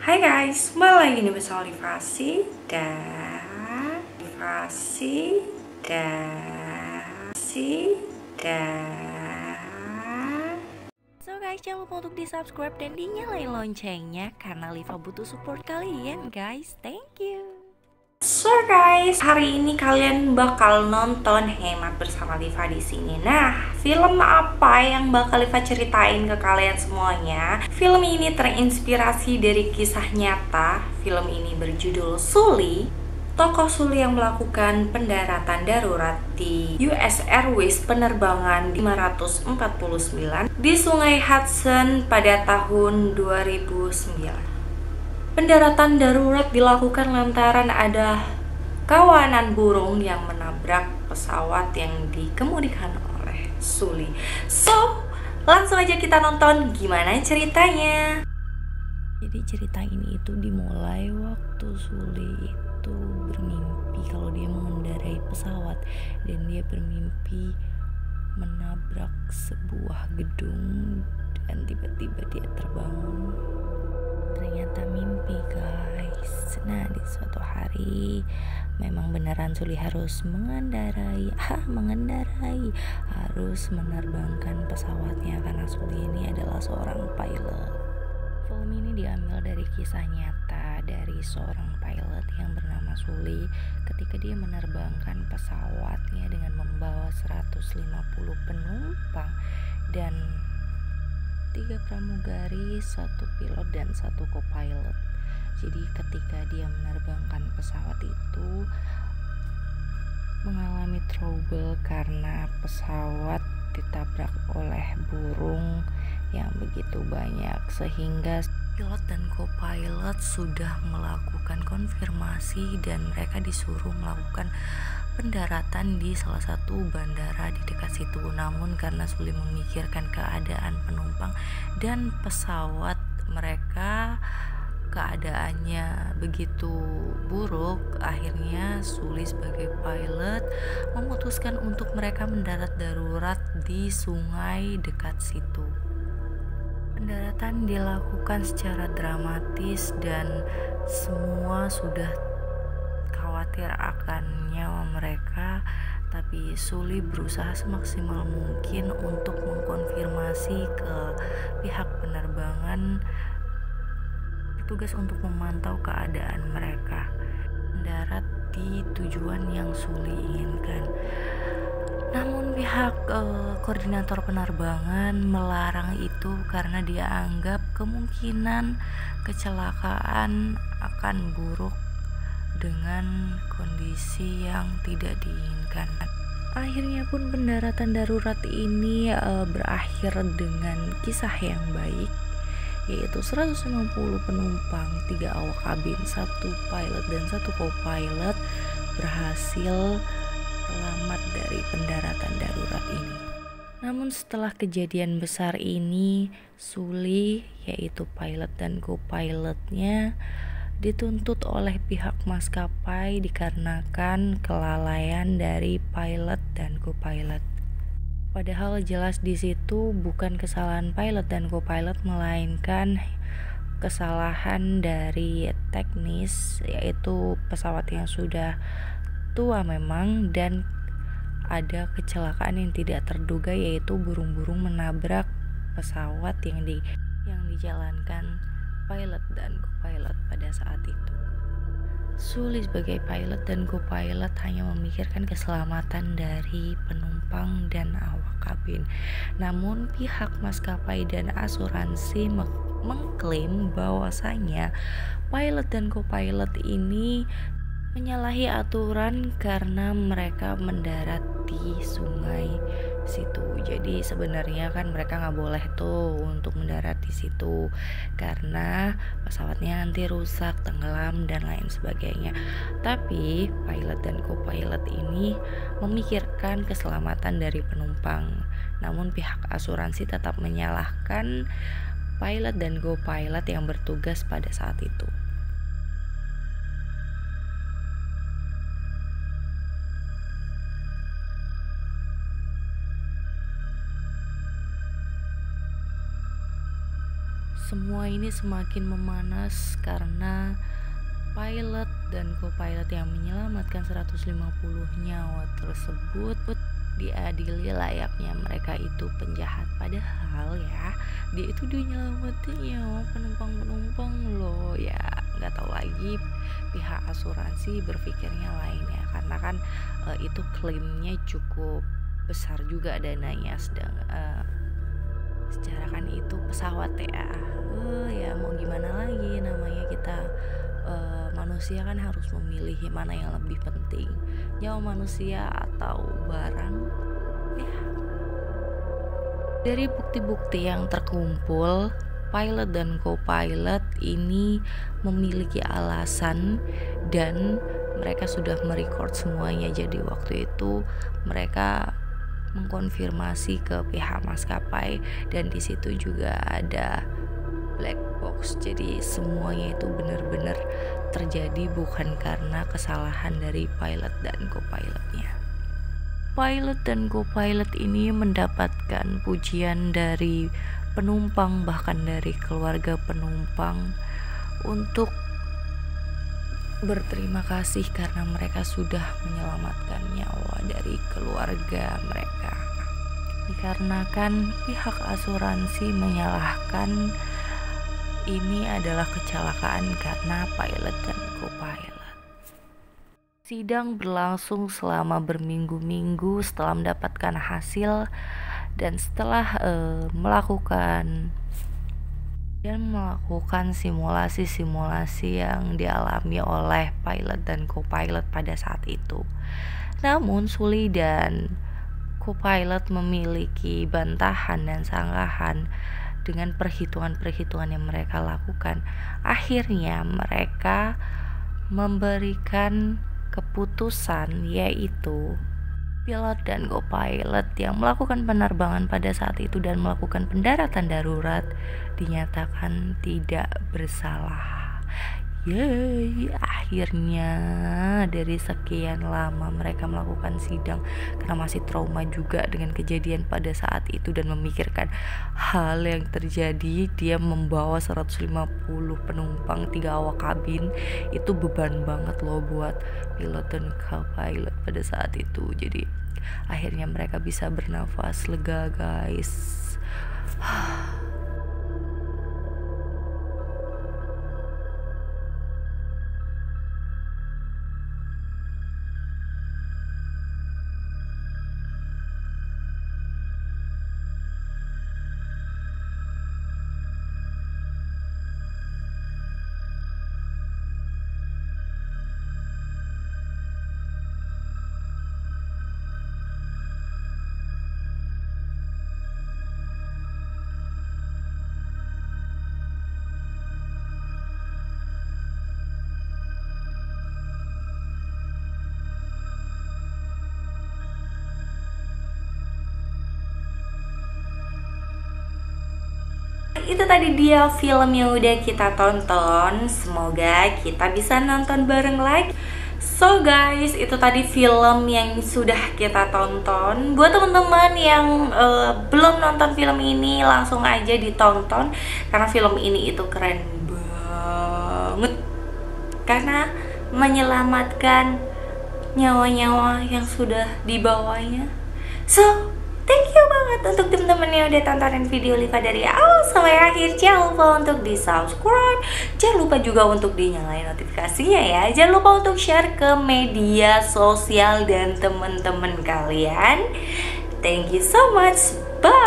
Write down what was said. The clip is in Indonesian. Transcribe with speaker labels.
Speaker 1: Hai guys, kembali lagi nih bersama Livrasi dan So guys, jangan lupa untuk di subscribe dan dinyalain loncengnya karena Liva butuh support kalian guys. Thank you. So guys, hari ini kalian bakal nonton Hemat bersama Liva di sini. Nah, film apa yang bakal Liva ceritain ke kalian semuanya? Film ini terinspirasi dari kisah nyata. Film ini berjudul Sully. Tokoh Sully yang melakukan pendaratan darurat di US Airways penerbangan 549 di Sungai Hudson pada tahun 2009. Pendaratan darurat dilakukan lantaran ada kawanan burung yang menabrak pesawat yang dikemudikan oleh Sully. So, langsung aja kita nonton gimana ceritanya. Jadi cerita ini itu dimulai waktu Sully itu bermimpi kalau dia mengendarai pesawat dan dia bermimpi menabrak sebuah gedung dan tiba-tiba dia terbangun. Ternyata mimpi guys. Nah, di suatu hari memang beneran Sully harus mengendarai harus menerbangkan pesawatnya karena Sully ini adalah seorang pilot. Film ini diambil dari kisah nyata dari seorang pilot yang bernama Sully ketika dia menerbangkan pesawatnya dengan membawa 150 penumpang dan 3 pramugari, 1 pilot dan 1 co-pilot. Jadi ketika dia menerbangkan pesawat itu mengalami trouble karena pesawat ditabrak oleh burung yang begitu banyak sehingga pilot dan co-pilot sudah melakukan konfirmasi dan mereka disuruh melakukan pendaratan di salah satu bandara di dekat situ. Namun karena Sully memikirkan keadaan penumpang dan pesawat mereka keadaannya begitu buruk, akhirnya Sully sebagai pilot memutuskan untuk mereka mendarat darurat di sungai dekat situ. Pendaratan dilakukan secara dramatis dan semua sudah khawatir akan nyawa mereka, tapi Sully berusaha semaksimal mungkin untuk mengkonfirmasi ke pihak penerbangan bertugas untuk memantau keadaan mereka mendarat di tujuan yang Sully inginkan. Namun pihak koordinator penerbangan melarang itu karena dia anggap kemungkinan kecelakaan akan buruk dengan kondisi yang tidak diinginkan. Akhirnya pun pendaratan darurat ini berakhir dengan kisah yang baik, yaitu 150 penumpang, 3 awak kabin, 1 pilot dan 1 co-pilot berhasil selamat dari pendaratan darurat ini. Namun setelah kejadian besar ini, Sully yaitu pilot dan co-pilotnya dituntut oleh pihak maskapai dikarenakan kelalaian dari pilot dan co-pilot. Padahal jelas di situ bukan kesalahan pilot dan co-pilot melainkan kesalahan dari teknis, yaitu pesawat yang sudah tua memang dan ada kecelakaan yang tidak terduga, yaitu burung-burung menabrak pesawat yang dijalankan pilot dan co-pilot pada saat itu. Sully sebagai pilot dan co-pilot hanya memikirkan keselamatan dari penumpang dan awak kabin. Namun pihak maskapai dan asuransi mengklaim bahwasanya pilot dan co-pilot ini menyalahi aturan karena mereka mendarat di sungai situ. Jadi sebenarnya kan mereka nggak boleh tuh untuk mendarat di situ karena pesawatnya nanti rusak, tenggelam dan lain sebagainya. Tapi pilot dan co-pilot ini memikirkan keselamatan dari penumpang. Namun pihak asuransi tetap menyalahkan pilot dan co-pilot yang bertugas pada saat itu. semua ini semakin memanas karena pilot dan co-pilot yang menyelamatkan 150 nyawa tersebut diadili layaknya mereka itu penjahat. Padahal ya, dia itu nyelamatin nyawa penumpang-penumpang loh. Ya nggak tahu lagi pihak asuransi berpikirnya lain ya, karena kan itu klaimnya cukup besar juga dananya, sedang secara kan itu pesawat ya. Ya mau gimana lagi, namanya kita manusia kan harus memilih mana yang lebih penting, nyawa manusia atau barang ya. Dari bukti-bukti yang terkumpul, pilot dan co-pilot ini memiliki alasan dan mereka sudah merecord semuanya. Jadi waktu itu mereka mengkonfirmasi ke pihak maskapai dan di situ juga ada black box. Jadi semuanya itu benar-benar terjadi bukan karena kesalahan dari pilot dan co-pilotnya. Pilot dan co-pilot ini mendapatkan pujian dari penumpang, bahkan dari keluarga penumpang, untuk berterima kasih karena mereka sudah menyelamatkan nyawa dari keluarga mereka. Dikarenakan pihak asuransi menyalahkan ini adalah kecelakaan karena pilot dan co-pilot. Sidang berlangsung selama berminggu-minggu setelah mendapatkan hasil dan setelah melakukan simulasi-simulasi yang dialami oleh pilot dan co-pilot pada saat itu. Namun Sully dan co-pilot memiliki bantahan dan sanggahan. Dengan perhitungan-perhitungan yang mereka lakukan, akhirnya mereka memberikan keputusan, yaitu pilot dan co-pilot yang melakukan penerbangan pada saat itu dan melakukan pendaratan darurat dinyatakan tidak bersalah. Yeay, akhirnya dari sekian lama mereka melakukan sidang karena masih trauma juga dengan kejadian pada saat itu dan memikirkan hal yang terjadi. Dia membawa 150 penumpang, 3 awak kabin, itu beban banget loh buat pilot dan co-pilot pada saat itu. Jadi akhirnya mereka bisa bernafas lega, guys. Itu tadi dia film yang udah kita tonton. Semoga kita bisa nonton bareng lagi. So guys, itu tadi film yang sudah kita tonton. Buat teman-teman yang belum nonton film ini, langsung aja ditonton karena film ini itu keren banget, karena menyelamatkan nyawa-nyawa yang sudah dibawanya. So thank you banget untuk teman-teman yang udah tontonin video Liva dari awal sampai akhir. Jangan lupa untuk di subscribe, jangan lupa juga untuk dinyalain notifikasinya ya. Jangan lupa untuk share ke media sosial dan teman-teman kalian. Thank you so much, bye.